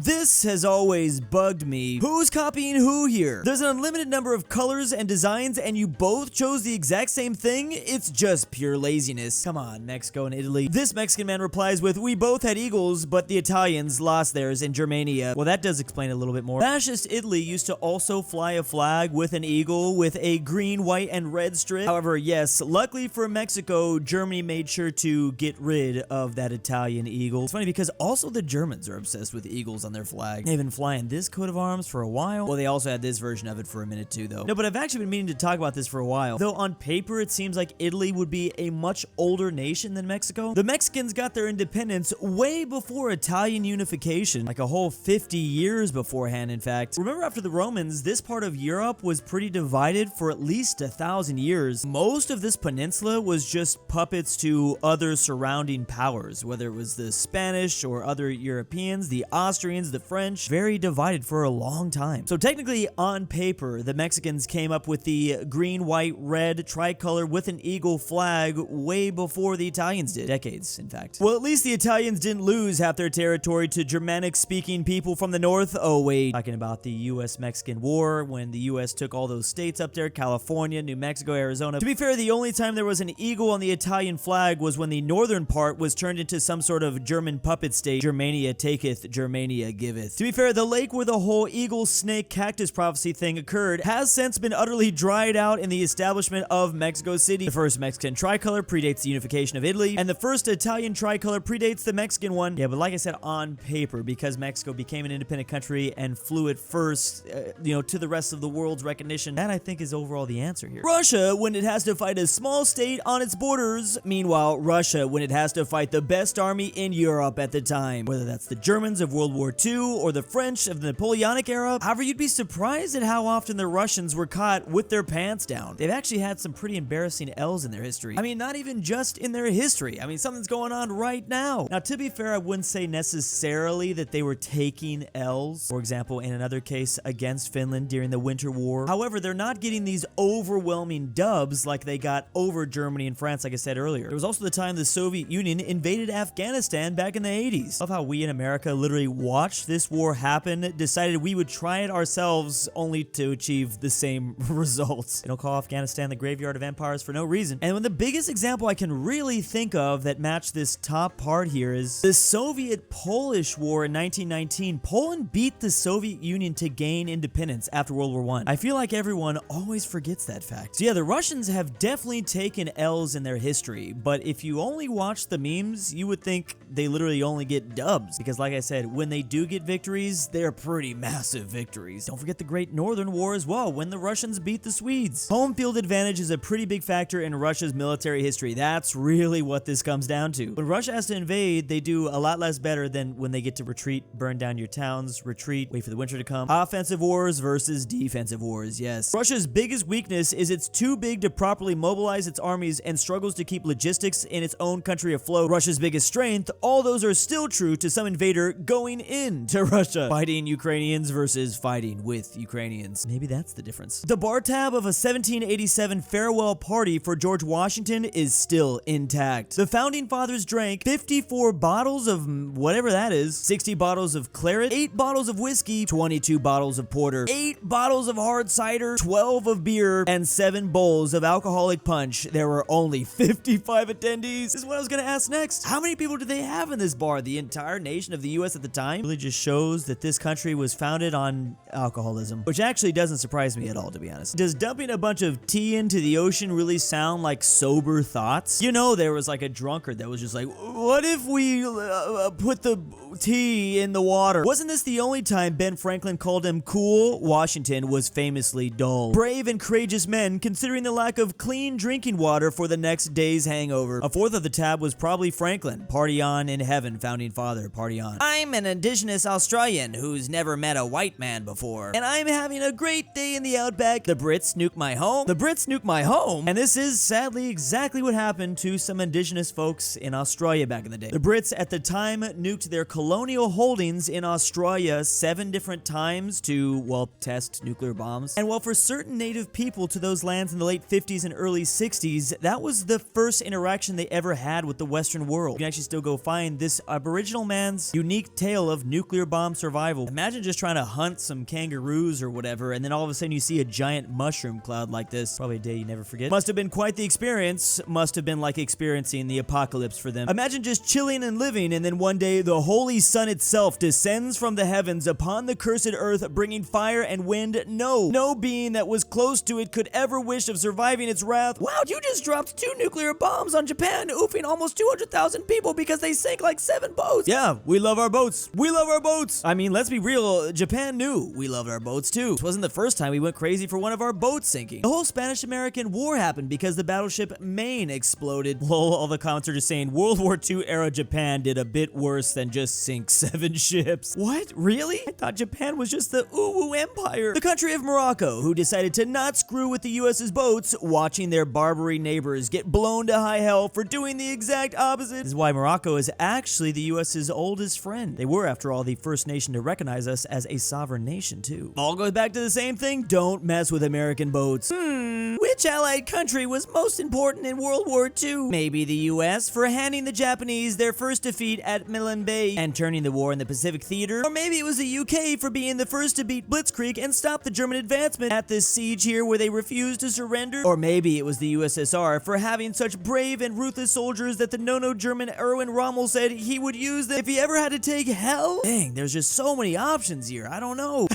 This has always bugged me. Who's copying who here? There's an unlimited number of colors and designs and you both chose the exact same thing? It's just pure laziness. Come on, Mexico and Italy. This Mexican man replies with, we both had eagles, but the Italians lost theirs in Germania. Well, that does explain a little bit more. Fascist Italy used to also fly a flag with an eagle with a green, white, and red strip. However, yes, luckily for Mexico, Germany made sure to get rid of that Italian eagle. It's funny because also the Germans are obsessed with eagles on their flag. They've been flying this coat of arms for a while. Well, they also had this version of it for a minute too, though. No, but I've actually been meaning to talk about this for a while. Though on paper, it seems like Italy would be a much older nation than Mexico. The Mexicans got their independence way before Italian unification, like a whole 50 years beforehand, in fact. Remember after the Romans, this part of Europe was pretty divided for at least 1,000 years. Most of this peninsula was just puppets to other surrounding powers, whether it was the Spanish or other Europeans, the Austrians, the French, very divided for a long time. So technically, on paper, the Mexicans came up with the green, white, red tricolor with an eagle flag way before the Italians did. Decades, in fact. Well, at least the Italians didn't lose half their territory to Germanic-speaking people from the north. Oh, wait. Talking about the U.S.-Mexican War, when the U.S. took all those states up there, California, New Mexico, Arizona. To be fair, the only time there was an eagle on the Italian flag was when the northern part was turned into some sort of German puppet state. Germania taketh, Germania giveth. To be fair, the lake where the whole eagle, snake, cactus prophecy thing occurred has since been utterly dried out in the establishment of Mexico City. The first Mexican tricolor predates the unification of Italy, and the first Italian tricolor predates the Mexican one. Yeah, but like I said, on paper, because Mexico became an independent country and flew it first, to the rest of the world's recognition, that I think is overall the answer here. Russia, when it has to fight a small state on its borders. Meanwhile, Russia, when it has to fight the best army in Europe at the time, whether that's the Germans of World War II or the French of the Napoleonic era. However, you'd be surprised at how often the Russians were caught with their pants down. They've actually had some pretty embarrassing L's in their history. I mean, not even just in their history. I mean, something's going on right now. Now, to be fair, I wouldn't say necessarily that they were taking L's. For example, in another case against Finland during the Winter War. However, they're not getting these overwhelming dubs like they got over Germany and France, like I said earlier. There was also the time the Soviet Union invaded Afghanistan back in the 80s. Love how we in America literally watched this war happen, decided we would try it ourselves only to achieve the same results. They don't call Afghanistan the graveyard of empires for no reason. And the biggest example I can really think of that matched this top part here is the Soviet-Polish War in 1919. Poland beat the Soviet Union to gain independence after World War I. I feel like everyone always forgets that fact. So yeah, the Russians have definitely taken L's in their history, but if you only watch the memes, you would think they literally only get dubs. Because like I said, when they do get victories, they're pretty massive victories. Don't forget the Great Northern War as well, when the Russians beat the Swedes. Home field advantage is a pretty big factor in Russia's military history. That's really what this comes down to. When Russia has to invade, they do a lot less better than when they get to retreat, burn down your towns, retreat, wait for the winter to come. Offensive wars versus defensive wars, yes. Russia's biggest weakness is it's too big to properly mobilize its armies and struggles to keep logistics in its own country afloat. Russia's biggest strength, all those are still true to some invader going into Russia. Fighting Ukrainians versus fighting with Ukrainians. Maybe that's the difference. The bar tab of a 1787 farewell party for George Washington is still intact. The founding fathers drank 54 bottles of whatever that is, 60 bottles of claret, 8 bottles of whiskey, 22 bottles of porter, 8 bottles of hard cider, 12 of beer, and 7 bowls of alcoholic punch. There were only 55 attendees. This is what I was gonna ask next. How many people did they have in this bar? The entire nation of the US at the time? Really just shows that this country was founded on alcoholism, which actually doesn't surprise me at all, to be honest. Does dumping a bunch of tea into the ocean really sound like sober thoughts? You know, there was like a drunkard that was just like, what if we put the tea in the water? Wasn't this the only time Ben Franklin called him cool? Washington was famously dull. Brave and courageous men, considering the lack of clean drinking water for the next day's hangover. A fourth of the tab was probably Franklin. Party on in heaven, founding father, party on. I'm an indigenous Australian who's never met a white man before, and I'm having a great day in the outback. The Brits nuke my home. The Brits nuke my home. And this is sadly exactly what happened to some indigenous folks in Australia back in the day. The Brits at the time nuked their colonial holdings in Australia 7 different times to, well, test nuclear bombs. And while for certain native people to those lands in the late 50s and early 60s, that was the first interaction they ever had with the Western world. You can actually still go find this Aboriginal man's unique tale of nuclear bomb survival. Imagine just trying to hunt some kangaroos or whatever, and then all of a sudden you see a giant mushroom cloud like this. Probably a day you never forget. Must have been quite the experience. Must have been like experiencing the apocalypse for them. Imagine just chilling and living, and then one day the holy sun itself descends from the heavens upon the cursed earth, bringing fire and wind. No being that was close to it could ever wish of surviving its wrath. Wow, you just dropped 2 nuclear bombs on Japan, oofing almost 200,000 people because they sank like 7 boats. Yeah, we love our boats. We love our boats. I mean, let's be real, Japan knew we loved our boats too. This wasn't the first time we went crazy for one of our boats sinking. The whole Spanish-American War happened because the battleship Maine exploded. Lol, all the comments are just saying World War II era Japan did a bit worse than just sink 7 ships. What? Really? I thought Japan was just the Uwu Empire. The country of Morocco, who decided to not screw with the US's boats, watching their Barbary neighbors get blown to high hell for doing the exact opposite. This is why Morocco is actually the US's oldest friend. They were, after all, the first nation to recognize us as a sovereign nation, too. All goes back to the same thing. Don't mess with American boats. Which allied country was most important in World War II? Maybe the US for handing the Japanese their first defeat at Milan Bay and turning the war in the Pacific Theater? Or maybe it was the UK for being the first to beat Blitzkrieg and stop the German advancement at this siege here where they refused to surrender? Or maybe it was the USSR for having such brave and ruthless soldiers that the no-no German Erwin Rommel said he would use them if he ever had to take hell? Dang, there's just so many options here. I don't know.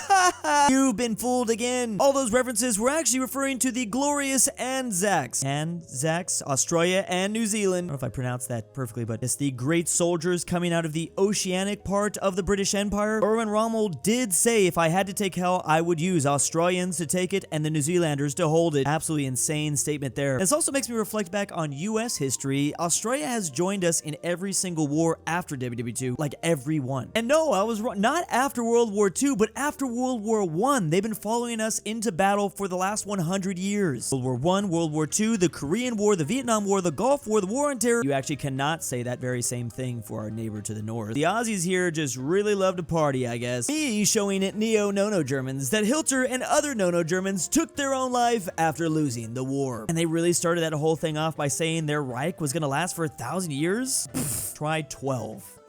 You've been fooled again. All those references were actually referring to the glorious Anzacs. Anzacs, Australia and New Zealand. I don't know if I pronounced that perfectly, but it's the great soldiers coming out of the oceanic part of the British Empire. Erwin Rommel did say if I had to take hell, I would use Australians to take it and the New Zealanders to hold it. Absolutely insane statement there. This also makes me reflect back on US history. Australia has joined us in every single war after WW2, like every one. And no, I was wrong. Not after World War II, but after World War I. They've been following us into battle for the last 100 years. World War I, World War II, the Korean War, the Vietnam War, the Gulf War, the War on Terror. You actually cannot say that very same thing for our neighbor to the north. The Aussies here just really love to party, I guess. Me showing it neo-no-no Germans that Hitler and other no-no Germans took their own life after losing the war. And they really started that whole thing off by saying their Reich was gonna last for 1,000 years? Try 12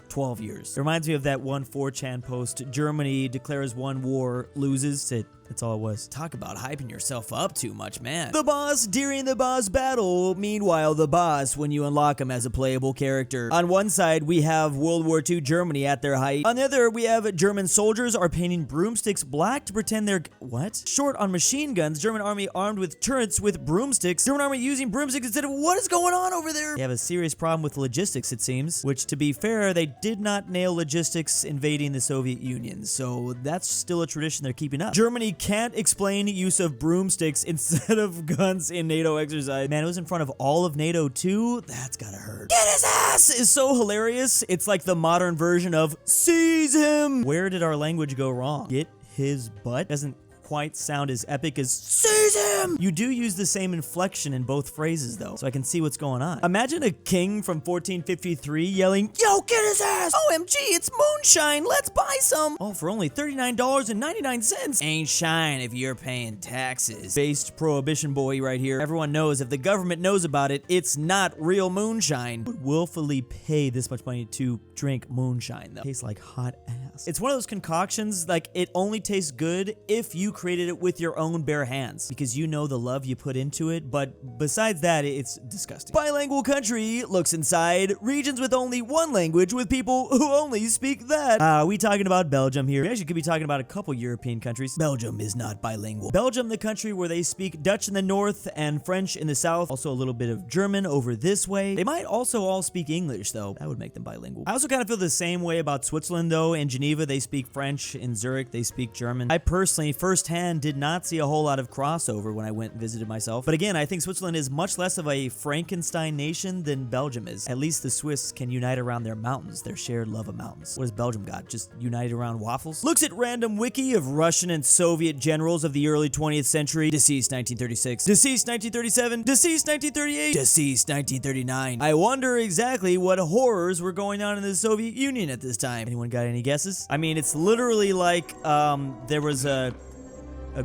years. It reminds me of that one 4chan post, Germany declares one war, loses it. That's all it was. Talk about hyping yourself up too much, man. The boss during the boss battle. Meanwhile, the boss when you unlock him as a playable character. On one side, we have World War II Germany at their height. On the other, we have German soldiers are painting broomsticks black to pretend they're, what? Short on machine guns. German army armed with turrets with broomsticks. German army using broomsticks instead of, what is going on over there? They have a serious problem with logistics, it seems. Which, to be fair, they did not nail logistics invading the Soviet Union. So that's still a tradition they're keeping up. Germany can't explain use of broomsticks instead of guns in NATO exercise. Man, it was in front of all of NATO too? That's gotta hurt. Get his ass is so hilarious. It's like the modern version of seize him. Where did our language go wrong? Get his butt? Doesn't quite sound as epic as seize him. You do use the same inflection in both phrases though, so I can see what's going on. Imagine a king from 1453 yelling, yo, get his ass! OMG, it's moonshine, let's buy some! Oh, for only $39.99. Ain't shine if you're paying taxes. Based Prohibition boy right here. Everyone knows if the government knows about it, it's not real moonshine. Would willfully pay this much money to drink moonshine though. Tastes like hot ass. It's one of those concoctions, like it only tastes good if you created it with your own bare hands because you know the love you put into it, but besides that, it's disgusting. Bilingual country looks inside regions with only one language with people who only speak that. We talking about Belgium here. We actually could be talking about a couple European countries. Belgium is not bilingual. Belgium, the country where they speak Dutch in the north and French in the south, also a little bit of German over this way. They might also all speak English though. That would make them bilingual. I also kind of feel the same way about Switzerland though. In Geneva, they speak French. In Zurich, they speak German. I personally, firsthand, did not see a whole lot of crossover when I went and visited myself. But again, I think Switzerland is much less of a Frankenstein nation than Belgium is. At least the Swiss can unite around their mountains, their shared love of mountains. What has Belgium got? Just united around waffles? Looks at random wiki of Russian and Soviet generals of the early 20th century. Deceased 1936. Deceased 1937. Deceased 1938. Deceased 1939. I wonder exactly what horrors were going on in the Soviet Union at this time. Anyone got any guesses? I mean, it's literally like there was a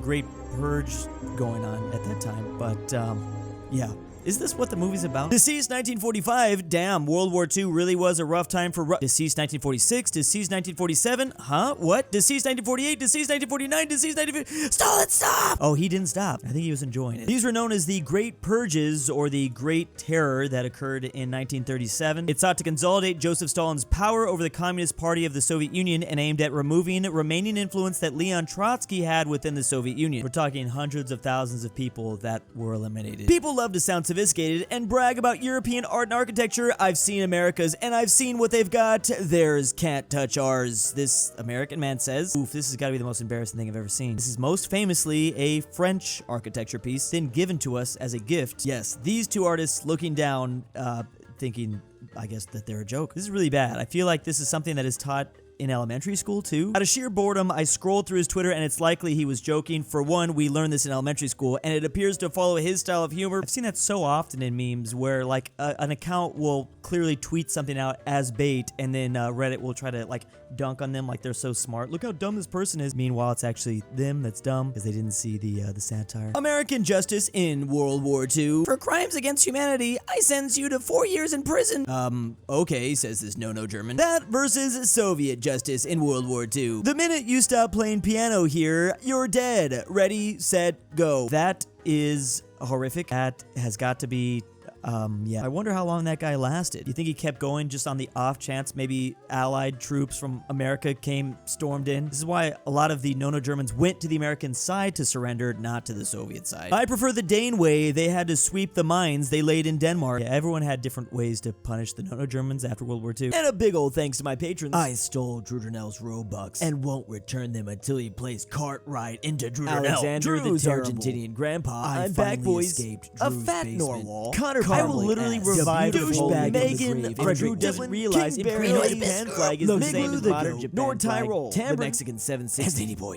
great purge going on at that time, but yeah, Is this what the movie's about? Deceased 1945. Damn, World War II really was a rough time for Deceased 1946. Deceased 1947. Huh? What? Deceased 1948. Deceased 1949. Deceased 1950. Stalin, stop! Oh, he didn't stop. I think he was enjoying it. These were known as the Great Purges, or the Great Terror, that occurred in 1937. It sought to consolidate Joseph Stalin's power over the Communist Party of the Soviet Union and aimed at removing remaining influence that Leon Trotsky had within the Soviet Union. We're talking hundreds of thousands of people that were eliminated. People love to sound sophisticated and brag about European art and architecture. I've seen America's, and I've seen what they've got. Theirs can't touch ours, this American man says. Oof, this has got to be the most embarrassing thing I've ever seen. This is most famously a French architecture piece, then given to us as a gift. Yes, these two artists looking down, thinking, I guess, that they're a joke. This is really bad. I feel like this is something that is taught in elementary school too. Out of sheer boredom, I scrolled through his Twitter and it's likely he was joking. For one, we learned this in elementary school and it appears to follow his style of humor. I've seen that so often in memes where like an account will clearly tweet something out as bait and then Reddit will try to like dunk on them like they're so smart. Look how dumb this person is. Meanwhile, it's actually them that's dumb because they didn't see the satire. American justice in World War II. For crimes against humanity, I sentence you to 4 years in prison. Okay, says this no German. That versus Soviet justice in World War II. The minute you stop playing piano here, you're dead. Ready, set, go. That is horrific. That has got to be yeah. I wonder how long that guy lasted. You think he kept going just on the off chance maybe Allied troops from America stormed in? This is why a lot of the Germans went to the American side to surrender, not to the Soviet side. I prefer the Dane way. They had to sweep the mines they laid in Denmark. Yeah, everyone had different ways to punish the Germans after World War II. And a big old thanks to my patrons. I stole Drew Durnil's Robux and won't return them until he plays Cartwright into Drew Durnil. Alexander Drew's the Argentinian Grandpa. I'm back, boys. aPhatNarwhal. I will literally revive Megan. Fredrik doesn't realize Imperial Japan flag is the same as modern Japan flag. NordTyrol, Tambre, the Mexican 760, and ZaneyBoi.